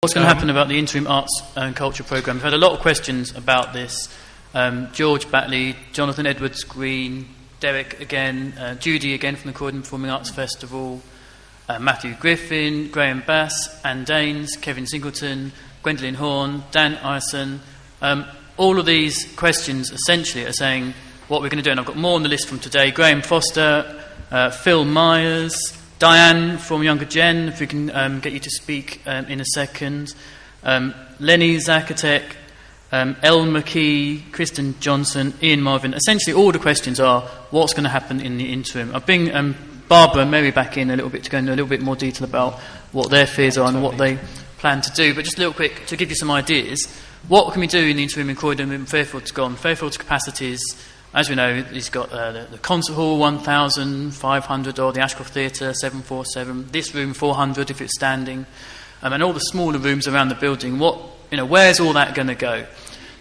What's going to happen about the interim arts and culture programme? We've had a lot of questions about this. George Batley, Jonathan Edwards Green, Derek again, Judy again from the Croydon Performing Arts Festival, Matthew Griffin, Graeme Bass, Anne Daines, Kevin Singleton, Gwendolyn Horn, Dan Ison. All of these questions essentially are saying what we're going to do, and I've got more on the list from today. Graham Foster, Phil Myers, Diane from Younger Gen, if we can get you to speak in a second, Lenny Zakatek, Elle McKee, Kristen Johnson, Ian Marvin. Essentially all the questions are what's going to happen in the interim. I'll bring Barbara and Mary back in a little bit to go into a little bit more detail about what their fears are and what they plan to do. But just a little quick, to give you some ideas, what can we do in the interim in Croydon when Fairfield's gone? Fairfield's capacities, as we know, he's got the concert hall 1,500, or the Ashcroft Theatre 747, this room 400 if it's standing, and all the smaller rooms around the building. Where's all that going to go?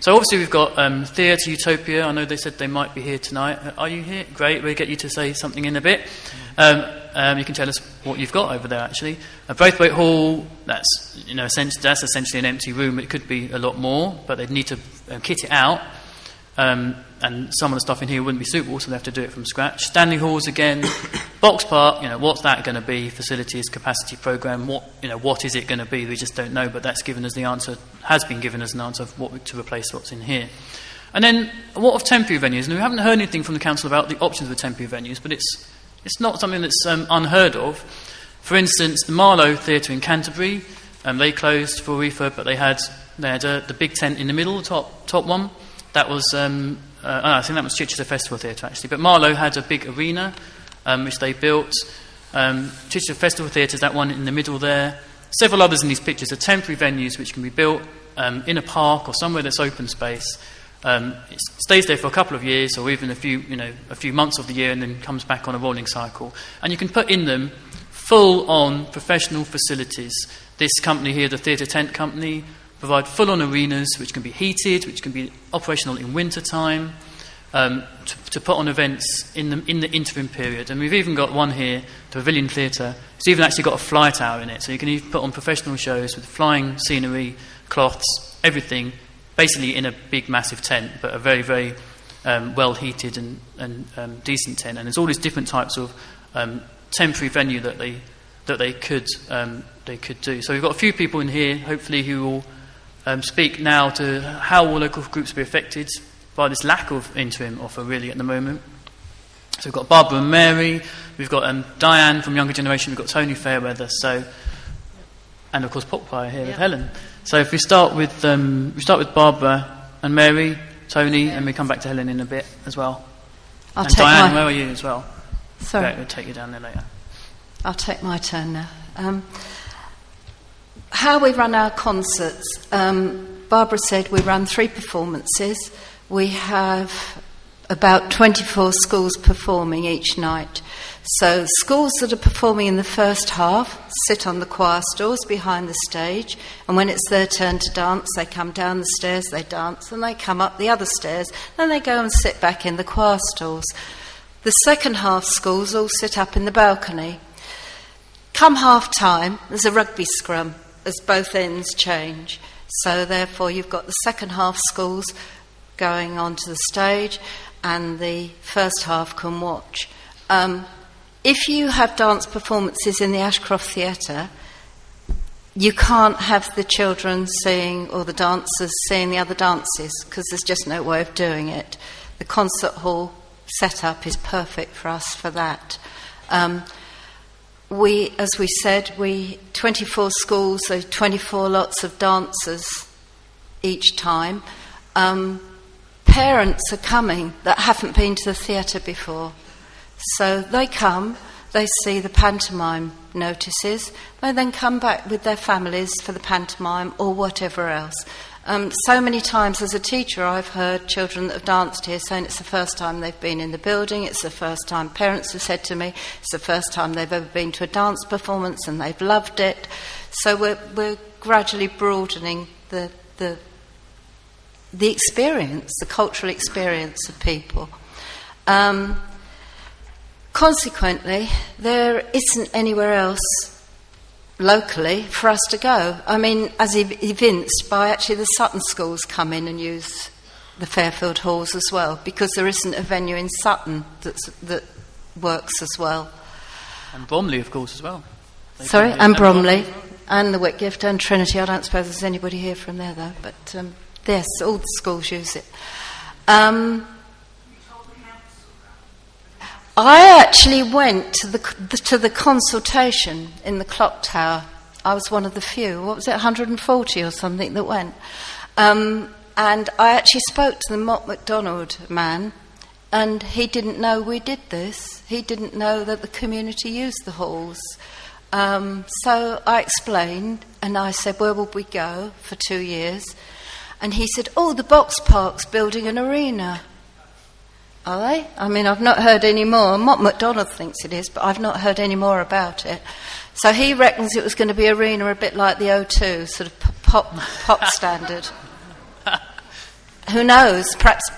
So obviously we've got Theatre Utopia. I know they said they might be here tonight. Are you here? Great, we'll get you to say something in a bit. You can tell us what you've got over there actually. Braithwaite Hall, that's essentially an empty room. It could be a lot more, but they'd need to kit it out. And some of the stuff in here wouldn't be suitable, so they have to do it from scratch. Stanley Halls again, Box Park. What's that going to be? Facilities, capacity programme. What is it going to be? We just don't know. But that's given us the answer. Has been given us an answer of what to replace what's in here. And then what of temporary venues? And we haven't heard anything from the council about the options of temporary venues, but it's not something that's unheard of. For instance, the Miall Theatre in Canterbury, they closed for refurb, but they had the big tent in the middle, the top one. That was, I think that was Chichester Festival Theatre actually. But Marlow had a big arena, which they built. Chichester Festival Theatre is that one in the middle there. Several others in these pictures are temporary venues which can be built in a park or somewhere that's open space. It stays there for a couple of years or even a few months of the year and then comes back on a rolling cycle. And you can put in them full-on professional facilities. This company here, the Theatre Tent Company, provide full-on arenas which can be heated, which can be operational in winter time, to put on events in the interim period. And we've even got one here, the Pavilion Theatre. It's even actually got a fly tower in it, so you can even put on professional shows with flying scenery, cloths, everything, basically in a big massive tent, but a very, very well heated and decent tent. And there's all these different types of temporary venue that they could do. So we've got a few people in here, hopefully, who will speak now to how will local groups be affected by this lack of interim offer really at the moment. So we've got Barbara and Mary, we've got Diane from Younger Generation, we've got Tony Fairweather, and of course Popchoir here with Helen. So if we start with Barbara and Mary, Tony, and we come back to Helen in a bit as well. And Diane, where are you as well? Sorry, okay, we'll take you down there later. I'll take my turn now. How we run our concerts. Barbara said we run 3 performances. We have about 24 schools performing each night. So schools that are performing in the first half sit on the choir stalls behind the stage, and when it's their turn to dance, they come down the stairs, they dance, and they come up the other stairs, then they go and sit back in the choir stalls. The second half schools all sit up in the balcony. Come half time, there's a rugby scrum as both ends change. So therefore you've got the second half schools going onto the stage and the first half can watch. If you have dance performances in the Ashcroft Theatre, you can't have the children seeing or the dancers seeing the other dances because there's just no way of doing it. The concert hall setup is perfect for us for that. As we said, 24 schools, so 24 lots of dancers each time. Parents are coming that haven't been to the theatre before. So they come, they see the pantomime notices, they then come back with their families for the pantomime or whatever else. So many times as a teacher I've heard children that have danced here saying it's the first time they've been in the building, it's the first time parents have said to me it's the first time they've ever been to a dance performance and they've loved it. So we're gradually broadening the experience, the cultural experience of people. Consequently, there isn't anywhere else locally for us to go. I mean, as evinced by actually the Sutton schools come in and use the Fairfield Halls as well, because there isn't a venue in Sutton that works as well. And Bromley, of course, as well. Sorry, and Bromley, and the Whitgift and Trinity. I don't suppose there's anybody here from there, though. But yes, all the schools use it. I actually went to the consultation in the clock tower. I was one of the few. What was it, 140 or something that went? And I actually spoke to the Mott MacDonald man, and he didn't know we did this. He didn't know that the community used the halls. So I explained, and I said, where would we go for 2 years? And he said, the Box Park's building an arena. Are they? I mean, I've not heard any more. Mott MacDonald thinks it is, but I've not heard any more about it. So he reckons it was going to be arena a bit like the O2, sort of pop standard. Who knows? Perhaps,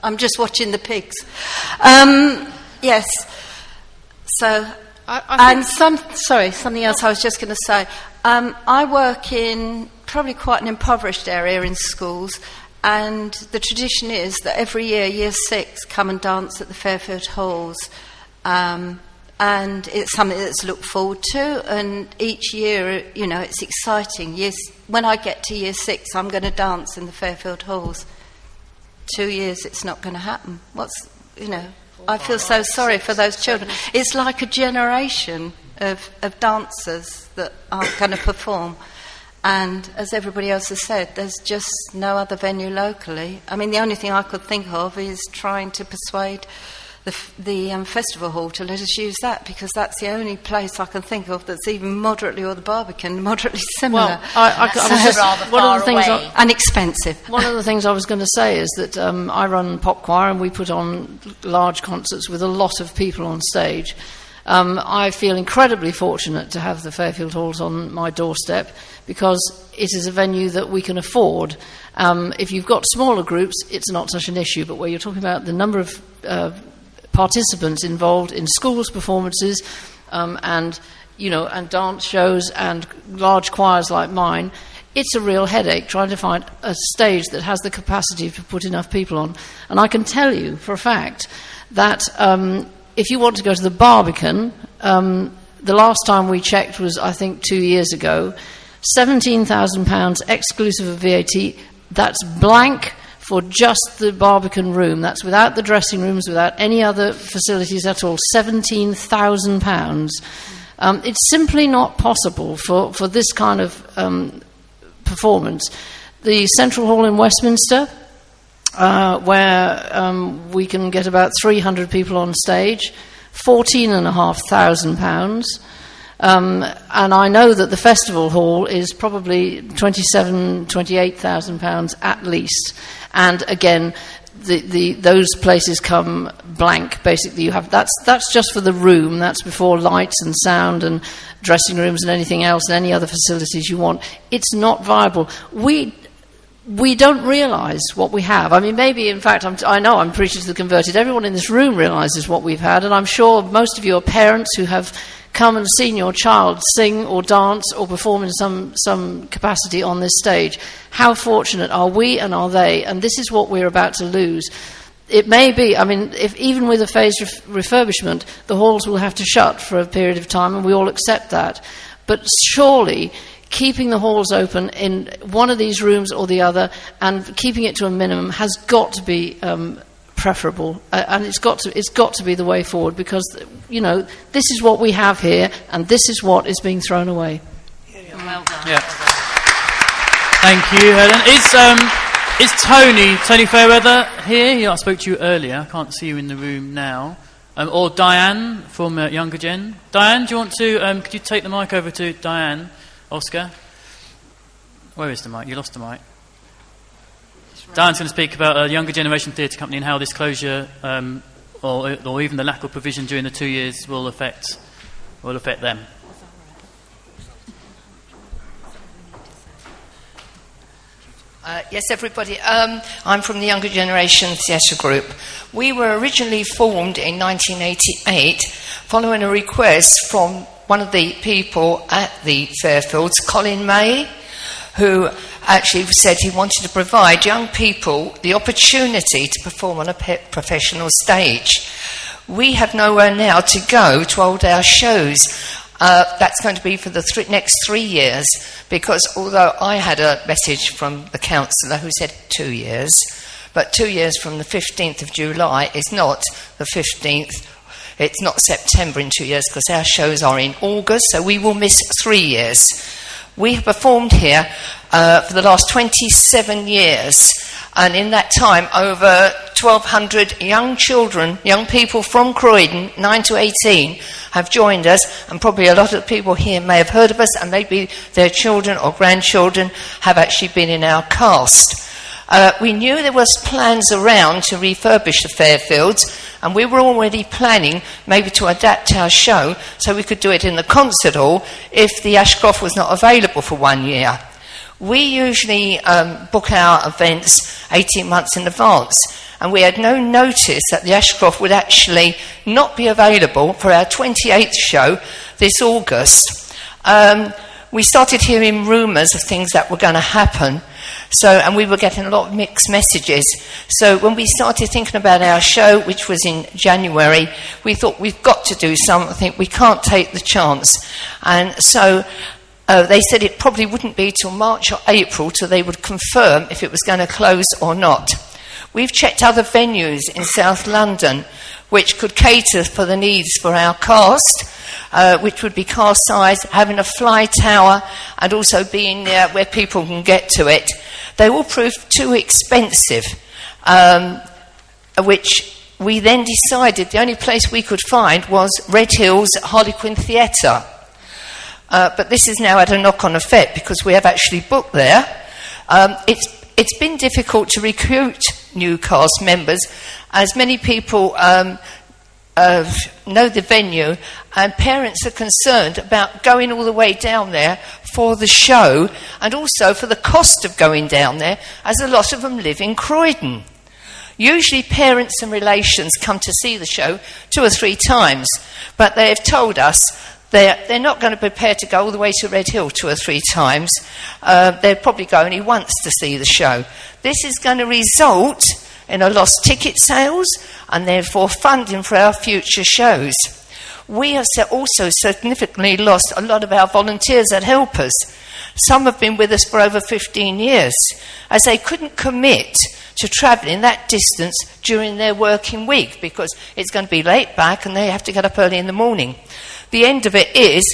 I'm just watching the pigs. Yes. So, something else I was just going to say. I work in probably quite an impoverished area in schools, and the tradition is that every year, Year 6 come and dance at the Fairfield Halls, and it's something that's looked forward to, and each year, it's exciting. Yes, when I get to Year 6, I'm going to dance in the Fairfield Halls. 2 years, it's not going to happen. I feel so sorry for those children. It's like a generation of dancers that aren't going to perform. And as everybody else has said, there's just no other venue locally. I mean, the only thing I could think of is trying to persuade the festival hall to let us use that, because that's the only place I can think of that's even moderately, or the Barbican, moderately similar. Well, and expensive. One of the things I was going to say is that I run Popchoir, and we put on large concerts with a lot of people on stage. I feel incredibly fortunate to have the Fairfield Halls on my doorstep, because it is a venue that we can afford. If you've got smaller groups, it's not such an issue, but where you're talking about the number of participants involved in schools' performances, and dance shows and large choirs like mine, it's a real headache trying to find a stage that has the capacity to put enough people on. And I can tell you for a fact that if you want to go to the Barbican, the last time we checked was, I think, 2 years ago, £17,000 exclusive of VAT. That's blank for just the Barbican room. That's without the dressing rooms, without any other facilities at all. £17,000. It's simply not possible for this kind of performance. The Central Hall in Westminster, where we can get about 300 people on stage, £14,500. And I know that the Festival Hall is probably £28,000 at least. And again, those places come blank. Basically, you have that's just for the room. That's before lights and sound and dressing rooms and anything else and any other facilities you want. It's not viable. We don't realise what we have. I mean, maybe, in fact, I know I'm preaching to the converted. Everyone in this room realises what we've had, and I'm sure most of you are parents who have come and seen your child sing or dance or perform in some capacity on this stage. How fortunate are we and are they? And this is what we're about to lose. It may be, I mean, if even with a phased refurbishment, the halls will have to shut for a period of time, and we all accept that. But surely keeping the halls open in one of these rooms or the other and keeping it to a minimum has got to be preferable, and it's got to be the way forward, because this is what we have here, and this is what is being thrown away. Well done. Yeah. Thank you, Helen. Is Tony Fairweather here? Yeah, I spoke to you earlier. I can't see you in the room now. Or Diane from Younger Gen. Diane, do you want to? Could you take the mic over to Diane? Oscar, where is the mic? You lost the mic. Diane's going to speak about a Younger Generation Theatre Company and how this closure, or even the lack of provision during the 2 years, will affect them. Yes, everybody. I'm from the Younger Generation Theatre Group. We were originally formed in 1988 following a request from one of the people at the Fairfields, Colin May, who actually said he wanted to provide young people the opportunity to perform on a professional stage. We have nowhere now to go to hold our shows. That's going to be for the next 3 years, because although I had a message from the councillor who said 2 years, but 2 years from the 15th of July is not the 15th. It's not September in 2 years, because our shows are in August, so we will miss 3 years. We have performed here for the last 27 years, and in that time over 1,200 young people from Croydon, 9 to 18, have joined us, and probably a lot of people here may have heard of us, and maybe their children or grandchildren have actually been in our cast. We knew there was plans around to refurbish the Fairfields, and we were already planning maybe to adapt our show so we could do it in the concert hall if the Ashcroft was not available for 1 year. We usually book our events 18 months in advance, and we had no notice that the Ashcroft would actually not be available for our 28th show this August. We started hearing rumours of things that were going to happen, and we were getting a lot of mixed messages. So when we started thinking about our show, which was in January, we thought we've got to do something. We can't take the chance. And so they said it probably wouldn't be till March or April till they would confirm if it was going to close or not. We've checked other venues in South London which could cater for the needs for our cast, which would be cast size, having a fly tower, and also being there where people can get to it. They all proved too expensive, which we then decided the only place we could find was Red Hills at Harlequin Theatre. But this has now had a knock-on effect because we have actually booked there. It's been difficult to recruit new cast members, as many people know the venue, and parents are concerned about going all the way down there for the show, and also for the cost of going down there, as a lot of them live in Croydon. Usually parents and relations come to see the show 2 or 3 times, but they have told us they're not going to prepare to go all the way to Red Hill 2 or 3 times. They'll probably go only once to see the show. This is going to result in a lost ticket sales and therefore funding for our future shows. We have also significantly lost a lot of our volunteers that help us. Some have been with us for over 15 years, as they couldn't commit to travelling that distance during their working week because it's going to be late back and they have to get up early in the morning. The end of it is,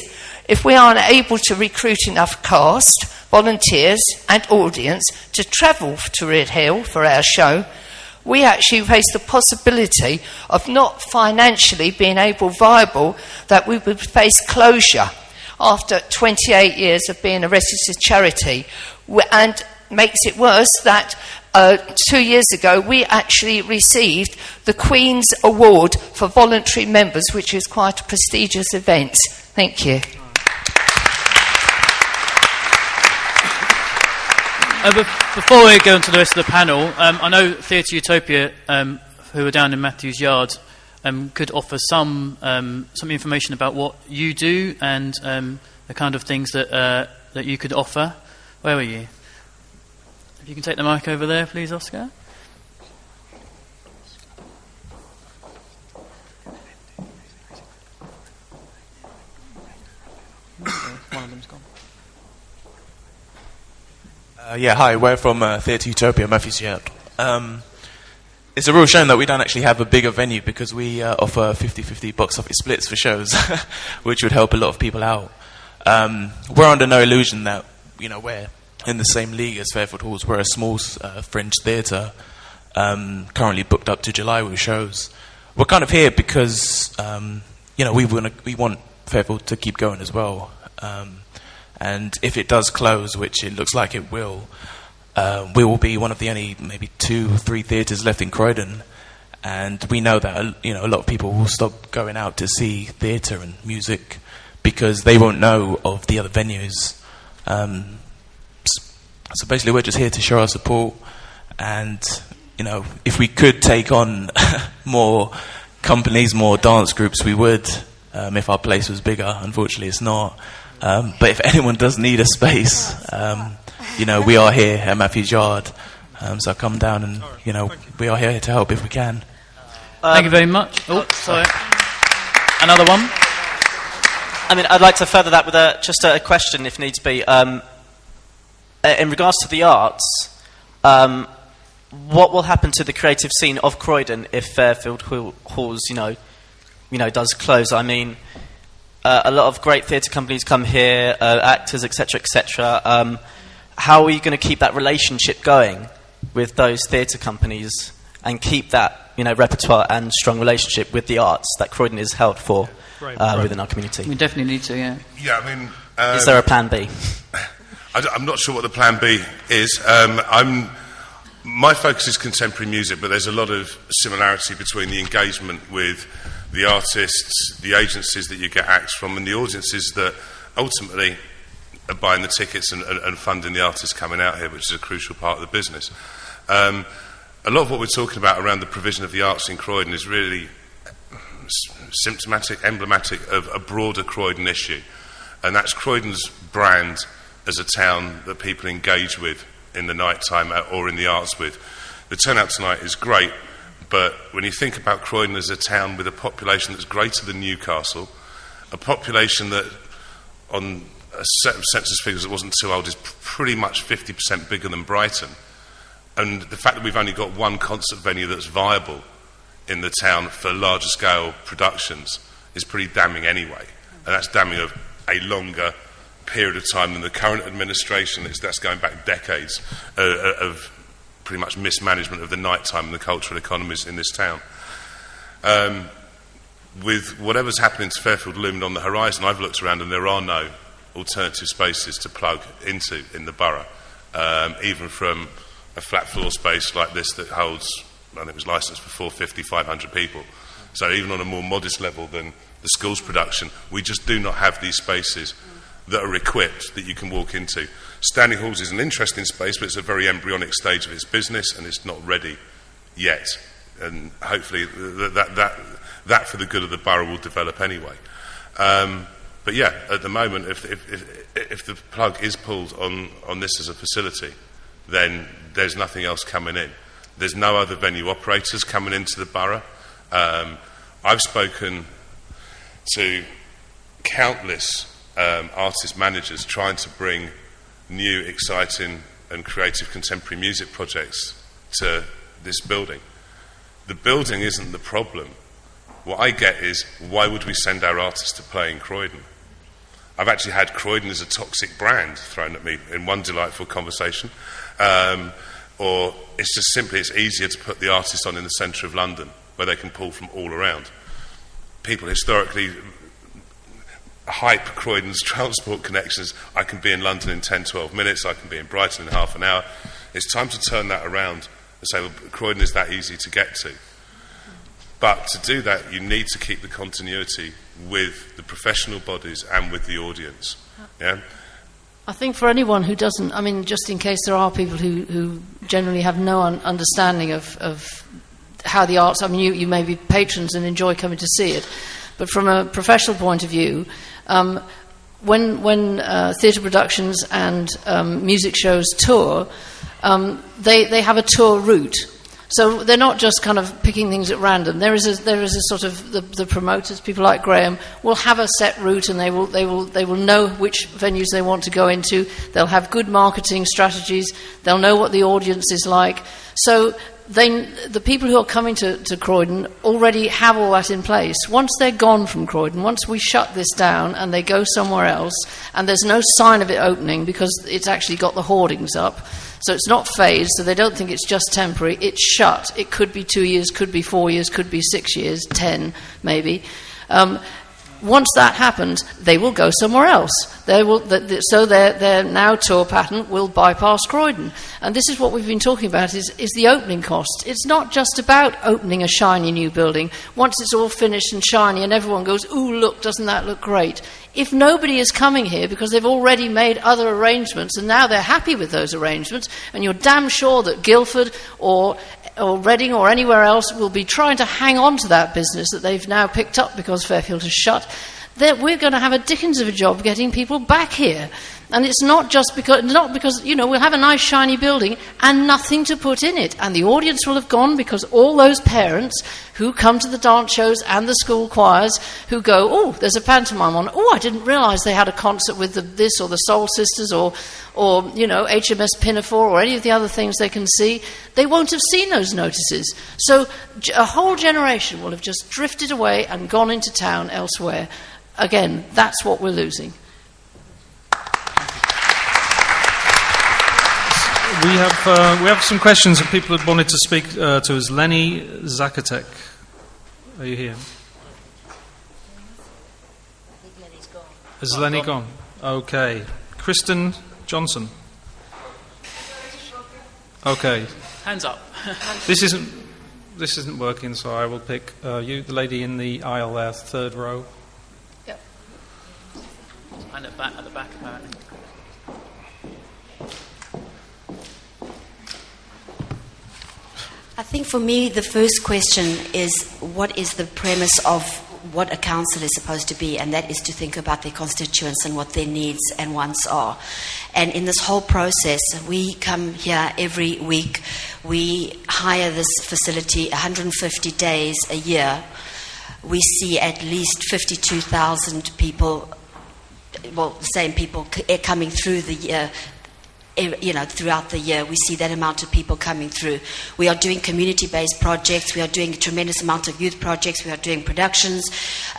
if we aren't able to recruit enough cast, volunteers and audience to travel to Red Hill for our show, we actually face the possibility of not financially being viable, that we would face closure after 28 years of being a registered charity. And makes it worse that 2 years ago we actually received the Queen's Award for voluntary members, which is quite a prestigious event. Thank you. Before we go on to the rest of the panel, I know Theatre Utopia, who are down in Matthews Yard, could offer some information about what you do and the kind of things that you could offer. Where are you? If you can take the mic over there, please, Oscar. One of them's gone. Hi, we're from Theatre Utopia, Matthews Yard. It's a real shame that we don't actually have a bigger venue, because we offer 50-50 box office splits for shows, which would help a lot of people out. We're under no illusion that, we're in the same league as Fairfield Halls. We're a small fringe theatre, currently booked up to July with shows. We're kind of here because, we want Fairfield to keep going as well. And if it does close, which it looks like it will, we will be one of the only maybe 2 or 3 theatres left in Croydon. And we know that a lot of people will stop going out to see theatre and music because they won't know of the other venues. So basically we're just here to show our support, and if we could take on more companies, more dance groups, we would. if our place was bigger. Unfortunately, it's not. But if anyone does need a space, we are here at Matthews Yard. So come down and, we are here to help if we can. Thank you very much. Oh, sorry. Another one. I mean, I'd like to further that with just a question, if needs be. In regards to the arts, what will happen to the creative scene of Croydon if Fairfield Halls, does close? I mean, a lot of great theatre companies come here, actors, etc., etc. How are you going to keep that relationship going with those theatre companies and keep that, repertoire and strong relationship with the arts that Croydon is held for within our community? We definitely need to, yeah. Yeah, I mean... is there a plan B? I'm not sure what the plan B is. My focus is contemporary music, but there's a lot of similarity between the engagement with the artists, the agencies that you get acts from, and the audiences that ultimately are buying the tickets and funding the artists coming out here, which is a crucial part of the business. A lot of what we're talking about around the provision of the arts in Croydon is really symptomatic, emblematic of a broader Croydon issue, and that's Croydon's brand as a town that people engage with in the night time or in the arts with. The turnout tonight is great, but when you think about Croydon as a town with a population that's greater than Newcastle, a population that on a set of census figures that wasn't too old is pretty much 50% bigger than Brighton, and the fact that we've only got one concert venue that's viable in the town for larger scale productions is pretty damning anyway, and that's damning of a longer period of time than the current administration. That's going back decades of pretty much mismanagement of the nighttime and the cultural economies in this town. With whatever's happening to Fairfield looming on the horizon, I've looked around and there are no alternative spaces to plug into in the borough, even from a flat floor space like this that holds, I think it was licensed for 450, 500 people. So even on a more modest level than the school's production, we just do not have these spaces that are equipped that you can walk into. Standing Halls is an interesting space, but it's a very embryonic stage of its business and it's not ready yet. And hopefully that for the good of the borough will develop anyway. But yeah, at the moment, if the plug is pulled on this as a facility, then there's nothing else coming in. There's no other venue operators coming into the borough. I've spoken to countless artist managers trying to bring new, exciting and creative contemporary music projects to this building. The building isn't the problem. What I get is, why would we send our artists to play in Croydon? I've actually had Croydon as a toxic brand thrown at me in one delightful conversation. Or it's just simply, it's easier to put the artist on in the centre of London, where they can pull from all around. People historically hype Croydon's transport connections. I can be in London in 10, 12 minutes, I can be in Brighton in half an hour. It's time to turn that around and say, well, Croydon is that easy to get to. But to do that, you need to keep the continuity with the professional bodies and with the audience. Yeah? I think for anyone who doesn't, I mean, just in case there are people who generally have no understanding of how the arts, I mean, you may be patrons and enjoy coming to see it, but from a professional point of view, when theatre productions and music shows tour, they have a tour route. So they're not just kind of picking things at random. There is a sort of the promoters, people like Graeme, will have a set route, and they will know which venues they want to go into. They'll have good marketing strategies. They'll know what the audience is like. So the people who are coming to Croydon already have all that in place. Once they're gone from Croydon, once we shut this down and they go somewhere else, and there's no sign of it opening because it's actually got the hoardings up. So it's not phased, so they don't think it's just temporary. It's shut. It could be 2 years, could be 4 years, could be 6 years, 10 maybe. Once that happens, they will go somewhere else. So their now tour pattern will bypass Croydon. And this is what we've been talking about, is the opening cost. It's not just about opening a shiny new building. Once it's all finished and shiny and everyone goes, ooh, look, doesn't that look great? If nobody is coming here because they've already made other arrangements and now they're happy with those arrangements, and you're damn sure that Guildford or or Reading or anywhere else will be trying to hang on to that business that they've now picked up because Fairfield has shut, that we're going to have a dickens of a job getting people back here. And it's not because, you know, we'll have a nice shiny building and nothing to put in it. And the audience will have gone because all those parents who come to the dance shows and the school choirs who go, oh, there's a pantomime on, oh, I didn't realise they had a concert with this or the Soul Sisters or you know, HMS Pinafore or any of the other things they can see, they won't have seen those notices. So a whole generation will have just drifted away and gone into town elsewhere. Again, that's what we're losing. We have some questions that people had wanted to speak to us. Lenny Zakatek, are you here? I think Lenny's gone. Is Lenny gone? Okay. Kristen Johnson. Okay. Hands up. This isn't working, so I will pick you, the lady in the aisle there, third row. Yep. And at the back apparently. I think for me the first question is, what is the premise of what a council is supposed to be, and that is to think about their constituents and what their needs and wants are. And in this whole process, we come here every week, we hire this facility 150 days a year. We see at least 52,000 people, well, the same people coming through the year. You know, throughout the year, we see that amount of people coming through. We are doing community-based projects. We are doing a tremendous amount of youth projects. We are doing productions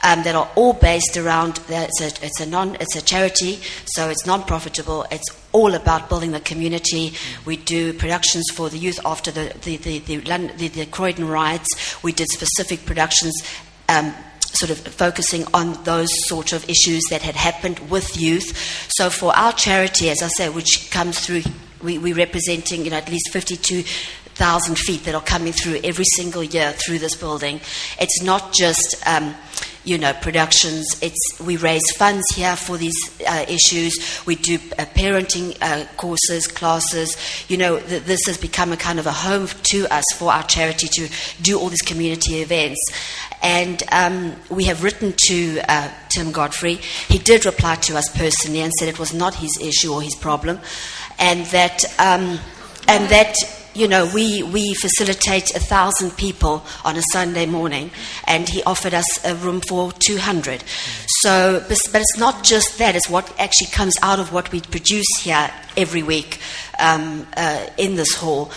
that are all based around. It's a charity, so it's non-profitable. It's all about building the community. We do productions for the youth after the Croydon riots. We did specific productions. Sort of focusing on those sort of issues that had happened with youth. So for our charity, as I say, which comes through, we're representing, you know, at least 52,000 feet that are coming through every single year through this building. It's not just you know, productions. We raise funds here for these issues. We do parenting courses, classes. You know, this has become a kind of a home to us for our charity to do all these community events. And we have written to Tim Godfrey. He did reply to us personally and said it was not his issue or his problem, and that you know, we facilitate 1,000 people on a Sunday morning, and he offered us a room for 200. So, but it's not just that; it's what actually comes out of what we produce here every week in this hall,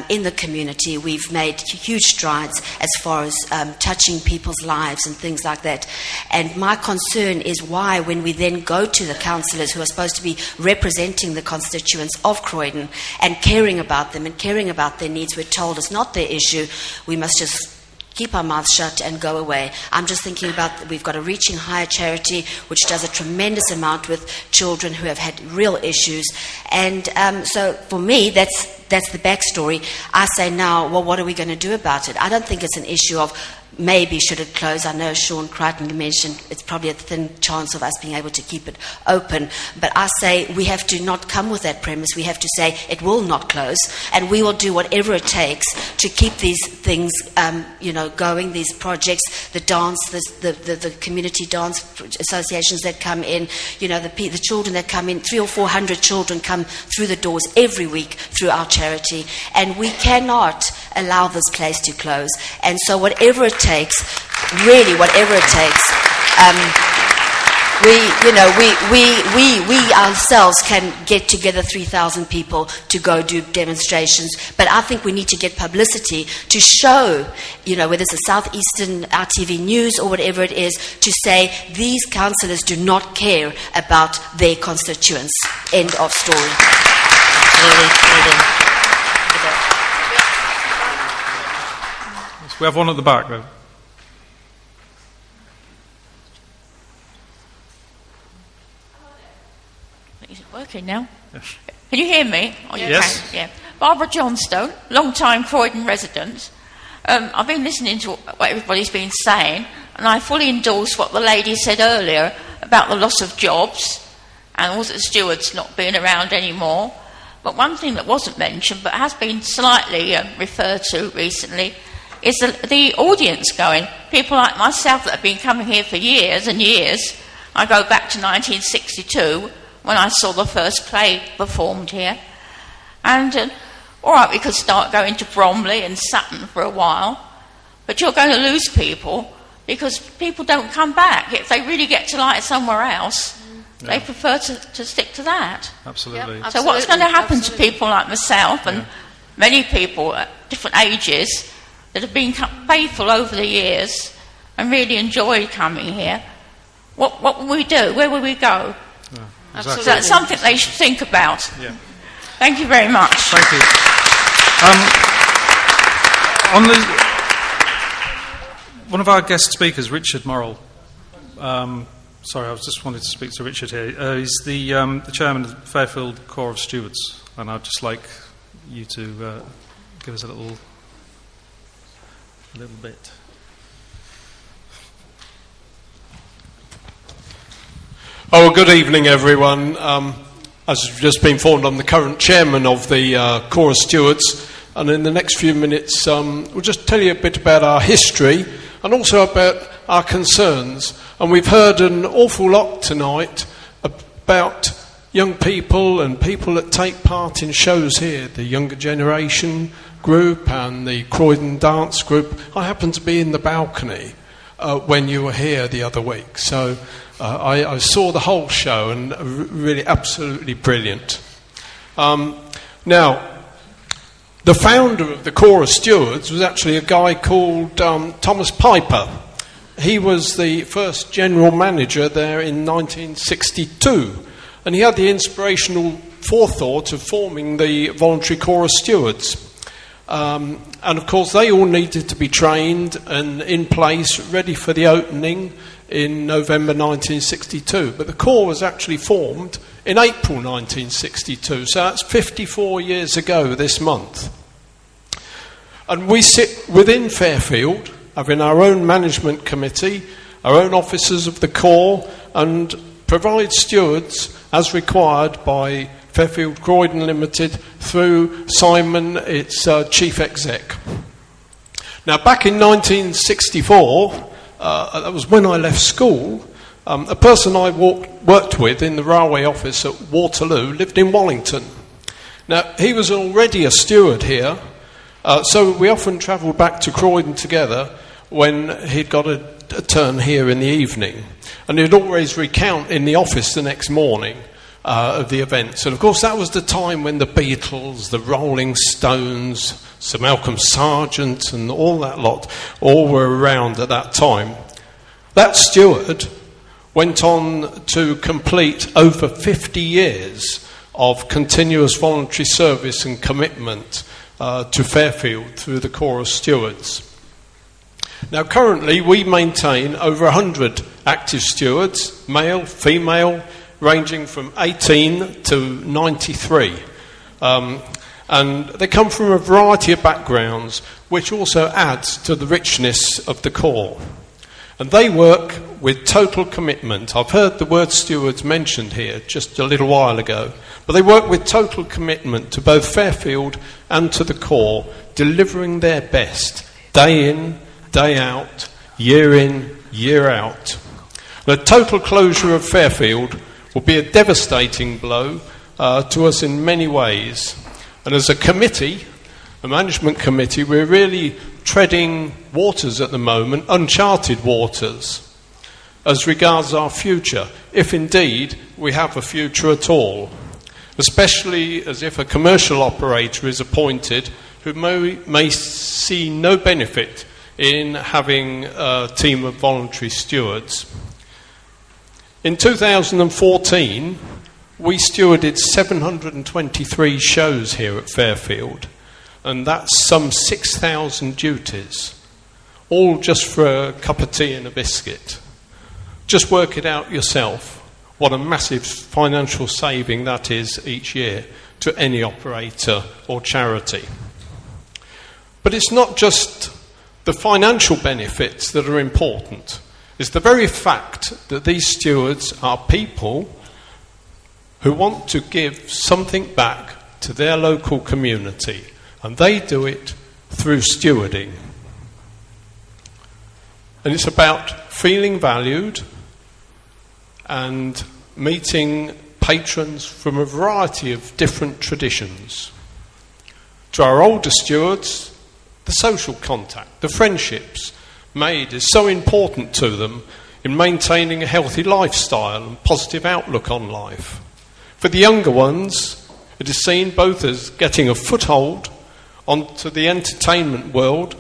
in the community. We've made huge strides as far as touching people's lives and things like that. And my concern is why, when we then go to the councillors who are supposed to be representing the constituents of Croydon and caring about them and caring about their needs, we're told it's not their issue, we must just keep our mouths shut and go away. I'm just thinking about, we've got a Reaching Higher charity which does a tremendous amount with children who have had real issues. And so for me, that's the backstory. I say now, well, what are we going to do about it? I don't think it's an issue of maybe should it close. I know Sean Crichton mentioned it's probably a thin chance of us being able to keep it open. But I say we have to not come with that premise. We have to say it will not close, and we will do whatever it takes to keep these things, you know, going. These projects, the dance, the community dance associations that come in. You know, the children that come in. 300 or 400 children come through the doors every week through our charity, and we cannot allow this place to close. And so whatever it takes, really whatever it takes, we ourselves can get together 3,000 people to go do demonstrations. But I think we need to get publicity to show, you know, whether it's the Southeastern RTV News or whatever it is, to say these councillors do not care about their constituents. End of story. We have one at the back, though. Is it working now? Yes. Can you hear me? Oh, you yes. Can. Yeah. Barbara Johnstone, long-time Croydon resident. I've been listening to what everybody's been saying, and I fully endorse what the lady said earlier about the loss of jobs and also the stewards not being around anymore. But one thing that wasn't mentioned, but has been slightly referred to recently, is the audience going. People like myself that have been coming here for years and years. I go back to 1962 when I saw the first play performed here. And, all right, we could start going to Bromley and Sutton for a while, but you're going to lose people because people don't come back. If they really get to like it somewhere else, they prefer to stick to that. Absolutely. Yep, So what's going to happen to people like myself and many people at different ages that have been faithful over the years and really enjoyed coming here? What will we do? Where will we go? Yeah, exactly. So that's something they should think about. Yeah. Thank you very much. Thank you. One of our guest speakers, Richard Morrell. Sorry, I just wanted to speak to Richard here. He's the chairman of the Fairfield Corps of Stewards, and I'd just like you to give us a little bit. Oh, good evening, everyone. As you've just been informed, I'm the current chairman of the Corps of Stewards, and in the next few minutes we'll just tell you a bit about our history and also about our concerns. And we've heard an awful lot tonight about young people and people that take part in shows here, the younger generation group and the Croydon dance group. I happened to be in the balcony when you were here the other week, so I saw the whole show, and really absolutely brilliant. Now, the founder of the Corps of Stewards was actually a guy called Thomas Piper. He was the first general manager there in 1962, and he had the inspirational forethought of forming the voluntary Corps of Stewards. And of course they all needed to be trained and in place, ready for the opening in November 1962. But the Corps was actually formed in April 1962, so that's 54 years ago this month. And we sit within Fairfield, having our own management committee, our own officers of the Corps, and provide stewards as required by Fairfield Croydon Limited through Simon, its chief exec. Now, back in 1964, that was when I left school, a person I worked with in the railway office at Waterloo lived in Wallington. Now, he was already a steward here, so we often travelled back to Croydon together when he'd got a turn here in the evening. And he'd always recount in the office the next morning of the events. And of course that was the time when the Beatles, the Rolling Stones, Sir Malcolm Sargent and all that lot all were around at that time. That steward went on to complete over 50 years of continuous voluntary service and commitment to Fairfield through the Corps of Stewards. Now currently we maintain over 100 active stewards, male, female, ranging from 18 to 93. And they come from a variety of backgrounds, which also adds to the richness of the Corps. And they work with total commitment. I've heard the word stewards mentioned here just a little while ago, but they work with total commitment to both Fairfield and to the Corps, delivering their best, day in, day out, year out. The total closure of Fairfield will be a devastating blow to us in many ways. And as a committee, a management committee, we're really treading waters at the moment, uncharted waters, as regards our future, if indeed we have a future at all, especially as if a commercial operator is appointed who may see no benefit in having a team of voluntary stewards. In 2014, we stewarded 723 shows here at Fairfield, and that's some 6,000 duties, all just for a cup of tea and a biscuit. Just work it out yourself, what a massive financial saving that is each year to any operator or charity. But it's not just the financial benefits that are important. It's the very fact that these stewards are people who want to give something back to their local community, and they do it through stewarding. And it's about feeling valued and meeting patrons from a variety of different traditions. To our older stewards, the social contact, the friendships made is so important to them in maintaining a healthy lifestyle and positive outlook on life. For the younger ones, it is seen both as getting a foothold onto the entertainment world,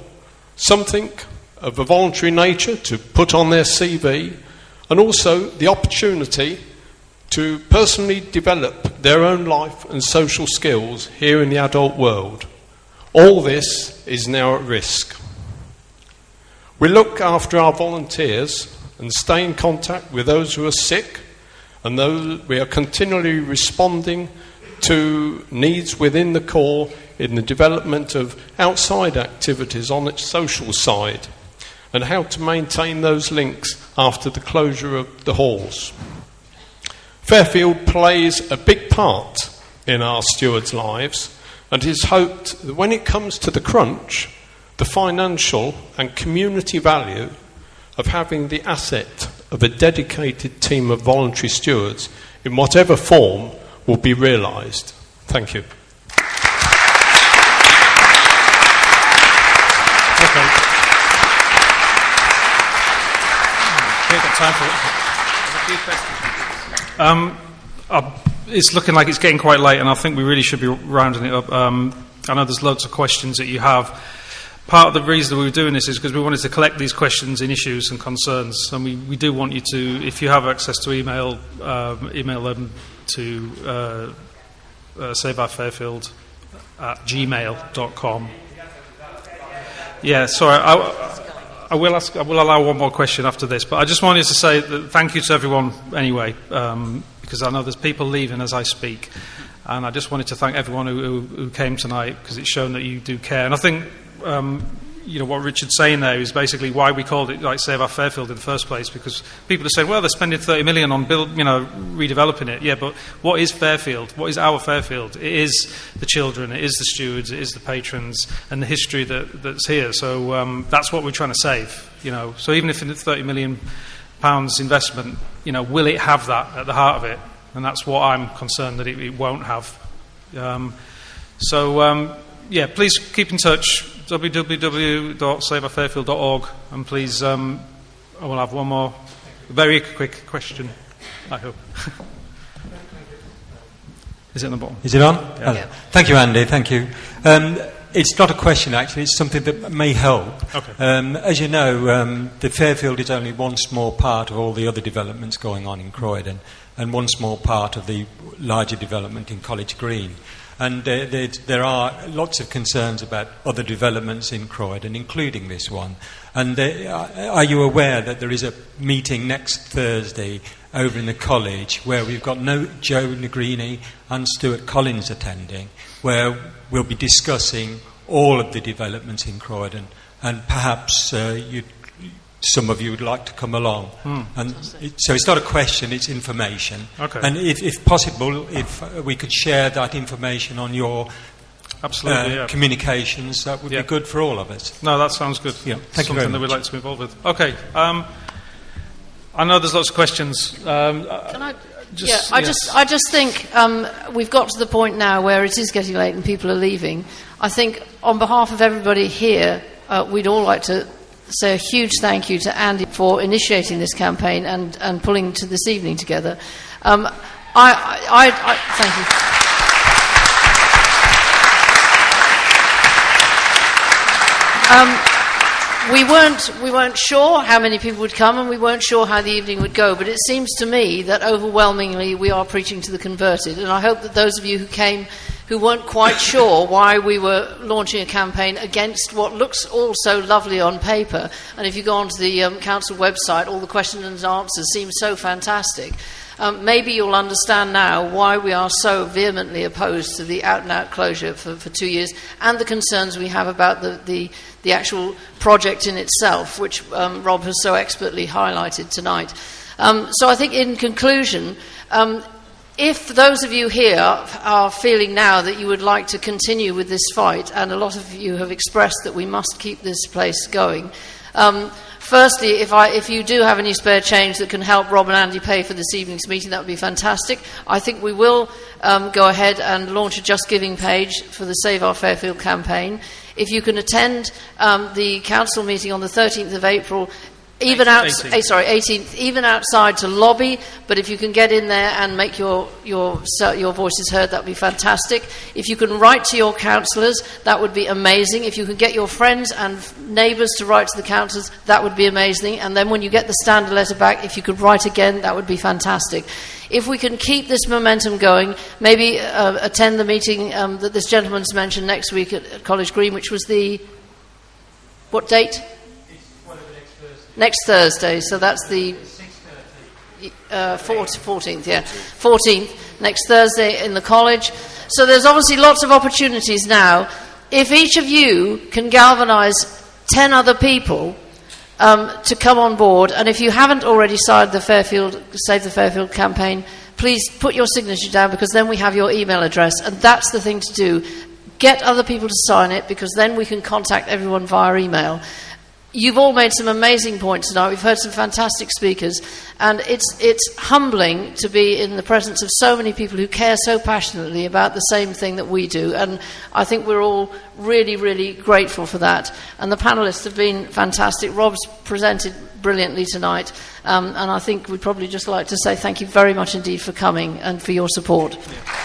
something of a voluntary nature to put on their CV, and also the opportunity to personally develop their own life and social skills here in the adult world. All this is now at risk. We look after our volunteers and stay in contact with those who are sick, and those we are continually responding to needs within the Corps in the development of outside activities on its social side, and how to maintain those links after the closure of the halls. Fairfield plays a big part in our stewards' lives, and it is hoped that when it comes to the crunch, the financial and community value of having the asset of a dedicated team of voluntary stewards in whatever form will be realised. Thank you. Okay. We've got time for a few questions. It's looking like it's getting quite late, and I think we really should be rounding it up. I know there's loads of questions that you have. Part of the reason we were doing this is because we wanted to collect these questions and issues and concerns, and we do want you to, if you have access to email them to saveourfairfield@gmail.com. Yeah, sorry, I will allow one more question after this, but I just wanted to say that thank you to everyone anyway, because I know there's people leaving as I speak, and I just wanted to thank everyone who came tonight, because it's shown that you do care. And I think what Richard's saying there is basically why we called it like Save Our Fairfield in the first place, because people are saying, well, they're spending 30 million on redeveloping it. Yeah, but what is Fairfield? What is our Fairfield? It is the children, it is the stewards, it is the patrons, and the history that's here. So that's what we're trying to save. So even if it's £30 million investment, will it have that at the heart of it? And that's what I'm concerned that it won't have. Yeah, please keep in touch, www.saveourfairfield.org, and please, I will have one more very quick question, I hope. Is it on the bottom? Is it on? Yeah. Yeah. Thank you, Andy, thank you. It's not a question, actually, it's something that may help. Okay. As you know, the Fairfield is only one small part of all the other developments going on in Croydon, and one small part of the larger development in College Green. And there are lots of concerns about other developments in Croydon, including this one. And are you aware that there is a meeting next Thursday over in the college where we've got Joe Negrini and Stuart Collins attending, where we'll be discussing all of the developments in Croydon, and perhaps some of you would like to come along. And so it's not a question, it's information. Okay. And if possible, if we could share that information on your communications, that would be good for all of us. No, that sounds good. Yeah. Thank you very much. Something that we'd like to be involved with. Okay. I know there's lots of questions. Can I? I just think we've got to the point now where it is getting late and people are leaving. I think on behalf of everybody here, we'd all like to say a huge thank you to Andy for initiating this campaign and pulling to this evening together. Thank you. We weren't sure how many people would come, and we weren't sure how the evening would go, but it seems to me that overwhelmingly we are preaching to the converted, and I hope that those of you who came who weren't quite sure why we were launching a campaign against what looks all so lovely on paper, and if you go onto the council website, all the questions and answers seem so fantastic. Maybe you'll understand now why we are so vehemently opposed to the out-and-out closure for 2 years, and the concerns we have about the actual project in itself, which Rob has so expertly highlighted tonight. So I think in conclusion, if those of you here are feeling now that you would like to continue with this fight, and a lot of you have expressed that we must keep this place going, firstly, if you do have any spare change that can help Rob and Andy pay for this evening's meeting, that would be fantastic. I think we will go ahead and launch a Just Giving page for the Save Our Fairfield campaign. If you can attend the council meeting on the 13th of April, even 18th, even outside to lobby, but if you can get in there and make your voices heard, that would be fantastic. If you can write to your councillors, that would be amazing. If you can get your friends and neighbours to write to the councillors, that would be amazing. And then when you get the standard letter back, if you could write again, that would be fantastic. If we can keep this momentum going, maybe attend the meeting that this gentleman's mentioned next week at College Green, which was the... what date? Next Thursday, so that's the 14th, yeah. 14th, next Thursday in the college. So there's obviously lots of opportunities now. If each of you can galvanise 10 other people to come on board, and if you haven't already signed the Save the Fairfield campaign, please put your signature down, because then we have your email address, and that's the thing to do. Get other people to sign it, because then we can contact everyone via email. You've all made some amazing points tonight. We've heard some fantastic speakers, and it's humbling to be in the presence of so many people who care so passionately about the same thing that we do, and I think we're all really, really grateful for that. And the panellists have been fantastic. Rob's presented brilliantly tonight, and I think we'd probably just like to say thank you very much indeed for coming and for your support. Yeah.